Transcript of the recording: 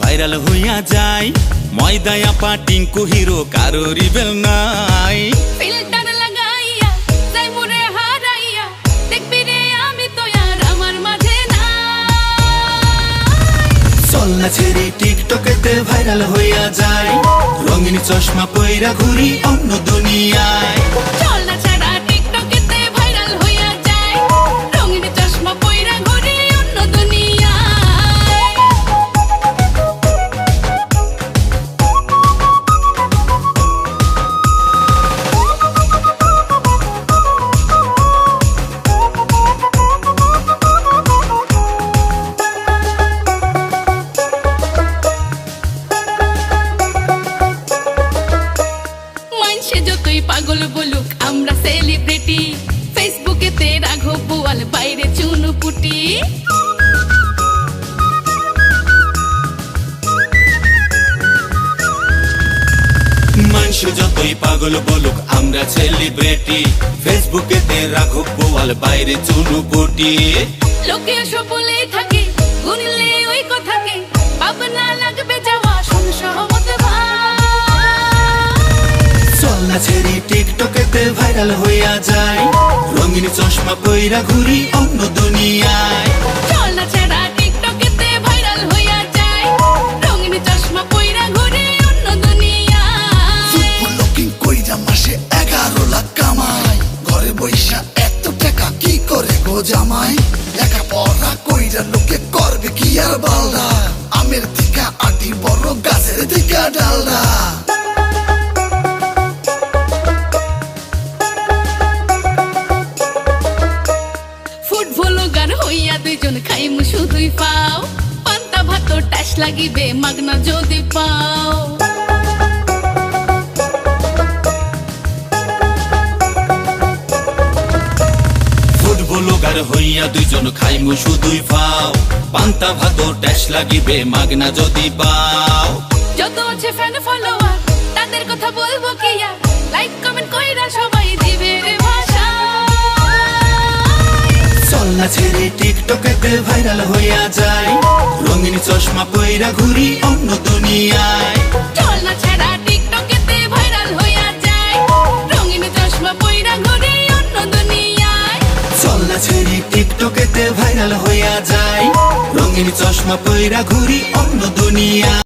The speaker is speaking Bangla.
ভাইরাল হইয়া যায়। ময়দায়া পা টিঙ্কু হিরো কারো রিবেল নাই। ফিল্টার লাগাইয়া যাই মোরে হারাইয়া দেখবি রে আমি তো আর আমার মাঝে না। চল না ছেড়ে টিকটকেতে ভাইরাল হইয়া যায়। রঙিন চশমা পইরা ঘুরি অন্য দুনিয়ায়। চল না ছাড়া টিকটকেতে ভাইরাল হইয়া যায়। রঙিন চশমা পইরা ঘুরি অন্য দুনিয়ায়। মাইনসে যতই পাগল বলুক আমরা সেলিব্রিটি। ফেসবুকেতে রাঘব বোয়াল বাইরে চুনুপুটি। মানুষ যতই পাগল বলুক আমরা সেলিব্রিটি। ফেসবুকেতে রাঘব বোয়াল বাইরে চুনুপুটি। লোকে এসব বলেই থাকে গুনলে ওই কথাকে ভাবনা লাগবে যাওয়া শোন সহমত চল না ছেড়ে টিকটকেতে ভাইরাল হইয়া যায়। রঙিন চশমা পইরা ঘুরি অন্য দুনিয়ায়। চল না ছাড়া টিকটকেতে ভাইরাল হইয়া যায়। রঙিন চশমা পইরা ঘুরে অন্য দুনিয়ায়। ফুটবল লুকিং কইরা মাসে 11 লাখ কামাই। ঘরে বইসা এত টাকা কি করে গো জামাই? একা পড়া কইরা লোকে করবে কি আর বালদা? আমের দিকা আটি বড় গাছের দিকা ডালদা। ফুটবল গান হইয়া দুইজন খাইমু শুধুই পাও। পান্তা ভাত টাস লাগিবে মাগনা যদি পাও। ফুটবলার হইয়া দুইজন খাইমু শুধুই পাও। পান্তা ভাত ট্যাশ লাগিবে মাগনা যদি পাও। যত আছে ফ্যান ফলোয়ার তাদের কথা বলবো কি আর? লাইক কমেন্ট কইরা সবাই দিবে রে ভাষা। চল না ছেড়ে টিকটকেতে ভাইরাল হইয়া যায়। রঙিন চশমা পইরা ঘুরি অন্য দুনিয়ায়। চল না ছাড়া টিকটকেতে ভাইরাল হইয়া যায়। রঙিন চশমা পইরা ঘুরে অন্য দুনিয়ায়। চল না ছেড়ে টিকটকেতে ভাইরাল হইয়া যায়। রঙিন চশমা পইরা ঘুরি অন্য দুনিয়ায়।